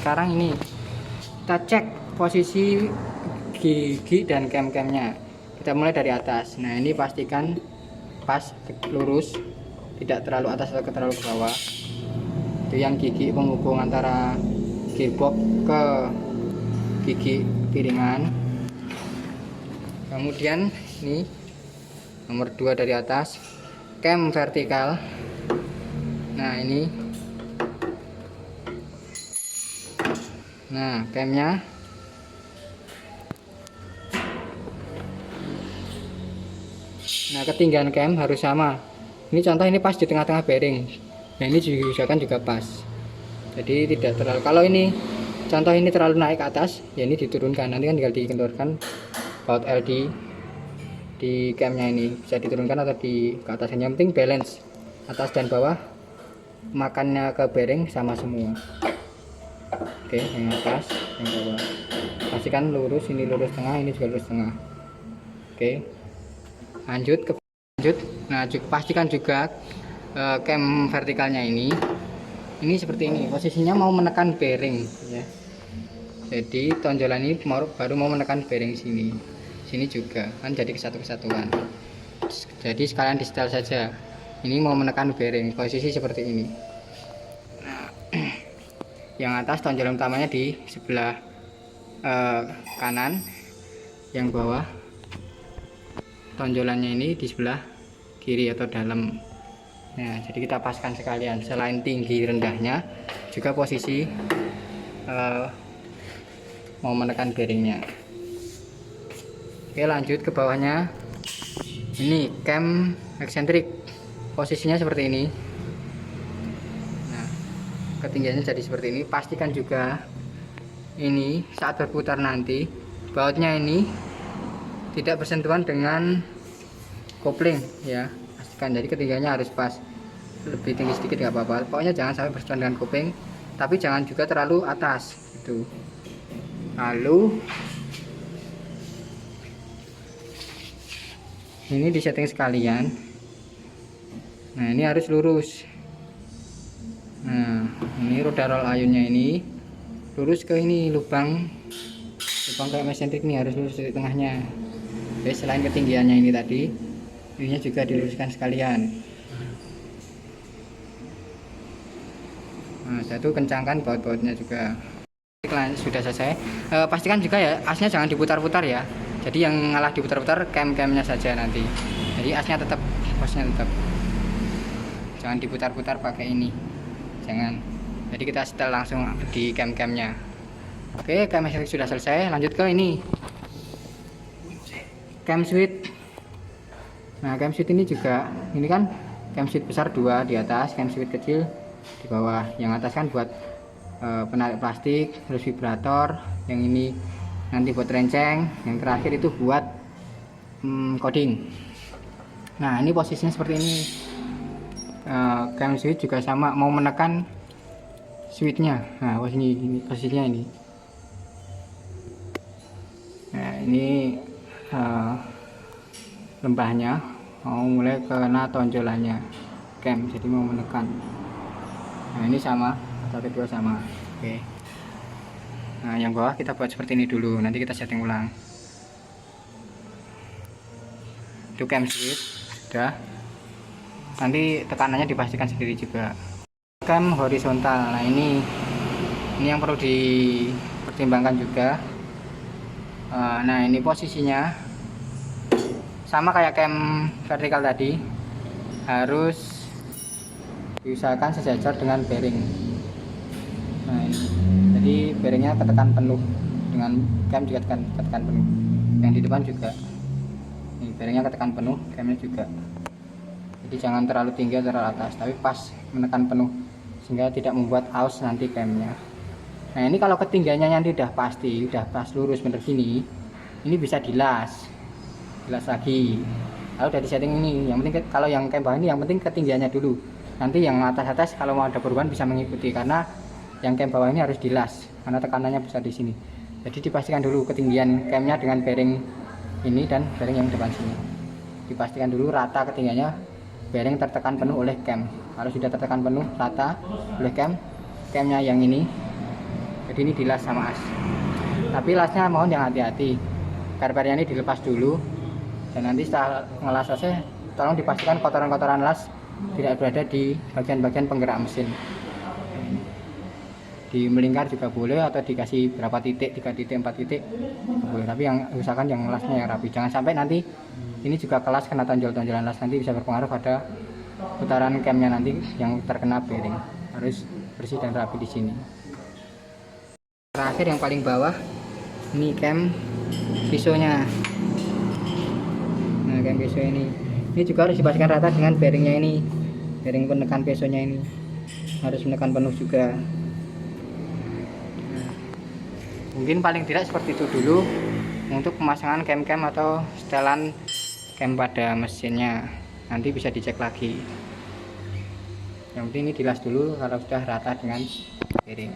sekarang ini kita cek posisi gigi dan cam-camnya. Kita mulai dari atas. Nah, ini pastikan pas lurus, tidak terlalu atas atau terlalu ke bawah. Itu yang gigi penghubung antara gearbox ke gigi piringan. Kemudian ini nomor 2 dari atas, cam vertikal. Nah, ini camnya. Nah, ketinggian cam harus sama. Ini contoh, ini pas di tengah-tengah bearing. Nah, ini juga pas. Jadi tidak terlalu, kalau ini contoh ini terlalu naik ke atas, ya ini diturunkan. Nanti kan tinggal dikendorkan baut LD di camnya, ini bisa diturunkan atau ke atas. Yang penting balance atas dan bawah, makannya ke bearing sama semua. Oke, yang atas, yang bawah pastikan lurus. Ini lurus tengah, ini juga lurus tengah. Oke, lanjut. Nah, pastikan juga cam vertikalnya ini seperti ini posisinya, mau menekan bearing ya. Jadi tonjolan ini baru mau menekan bearing sini juga kan, jadi kesatuan. Jadi sekalian di setel saja. Ini mau menekan bearing, posisi seperti ini. Nah, yang atas tonjolan utamanya di sebelah kanan, yang bawah tonjolannya ini di sebelah kiri atau dalam. Nah, jadi kita paskan sekalian, selain tinggi rendahnya juga posisi mau menekan bearingnya. Oke, lanjut ke bawahnya. Ini cam eksentrik, posisinya seperti ini. Nah, ketinggiannya jadi seperti ini. Pastikan juga ini saat berputar nanti bautnya ini tidak bersentuhan dengan kopling ya. Pastikan, jadi ketinggiannya harus pas, lebih tinggi sedikit nggak apa-apa, pokoknya jangan sampai bersentuhan dengan kopling, tapi jangan juga terlalu atas itu. Lalu ini disetting sekalian. Nah, ini harus lurus. Nah, ini roda roll ayunnya ini lurus ke ini, lubang kayak mesentrik nih, harus lurus di tengahnya. Oke, selain ketinggiannya ini tadi, ininya juga diluruskan sekalian. Nah, satu kencangkan baut-bautnya juga. Sudah selesai. Pastikan juga ya, asnya jangan diputar-putar ya. Jadi yang ngalah diputar-putar cam-camnya saja nanti. Jadi asnya tetap, posnya tetap. Jangan diputar-putar pakai ini. Jangan. Jadi kita setel langsung di cam-camnya. Oke, cam sudah selesai. Lanjut ke ini. Cam switch. Nah, cam switch ini juga, ini kan cam switch besar 2 di atas, cam switch kecil di bawah. Yang atas kan buat penarik plastik, terus vibrator. Yang ini nanti buat renceng, yang terakhir itu buat coding. Nah, ini posisinya seperti ini. Cam switch juga sama, mau menekan switchnya. Nah, posisinya ini. Nah, ini lembahnya mau mulai kena tonjolannya cam, jadi mau menekan. Nah, ini sama, satu dua sama. Oke. Nah, yang bawah kita buat seperti ini dulu, nanti kita setting ulang. Itu cam switch sudah. Nanti tekanannya dipastikan sendiri juga. Cam horizontal. Nah, ini yang perlu dipertimbangkan juga. Nah, ini posisinya sama kayak cam vertikal tadi, harus diusahakan sejajar dengan bearing. Nah, ini jadi bearingnya ketekan penuh, dengan cam juga ketekan penuh. Yang di depan juga ini bearingnya ketekan penuh, camnya juga. Jadi jangan terlalu tinggi atau terlalu atas, tapi pas menekan penuh sehingga tidak membuat aus nanti camnya. Nah, ini kalau ketinggiannya nanti udah pasti, udah pas lurus bener gini, ini bisa dilas lagi. Lalu udah di setting ini. Yang penting kalau yang cam bawah ini, yang penting ketinggiannya dulu. Nanti yang atas kalau mau ada perubahan bisa mengikuti, karena yang cam bawah ini harus dilas karena tekanannya besar di sini. Jadi dipastikan dulu ketinggian camnya dengan bearing ini dan bearing yang depan sini. Dipastikan dulu rata ketinggiannya, bearing tertekan penuh oleh cam. Kalau sudah tertekan penuh rata oleh cam, camnya yang ini, jadi ini dilas sama as. Tapi lasnya mohon yang hati-hati, barbarnya ini dilepas dulu, dan nanti setelah ngelas selesai tolong dipastikan kotoran-kotoran las tidak berada di bagian-bagian penggerak mesin. Di melingkar juga boleh, atau dikasih berapa titik, 3 titik, 4 titik boleh, tapi yang usahakan yang lasnya yang rapi, jangan sampai nanti ini juga kelas kena tonjol-tonjolan las, nanti bisa berpengaruh pada putaran camnya nanti yang terkena bearing. Harus bersih dan rapi di sini. Terakhir yang paling bawah ini cam pisaunya. Nah, cam pisau ini juga harus dipastikan rata dengan bearingnya ini, bearing penekan pisaunya ini harus menekan penuh juga. Mungkin paling tidak seperti itu dulu untuk pemasangan cam-cam atau setelan cam pada mesinnya. Nanti bisa dicek lagi. Yang penting ini dilas dulu kalau sudah rata dengan bearing.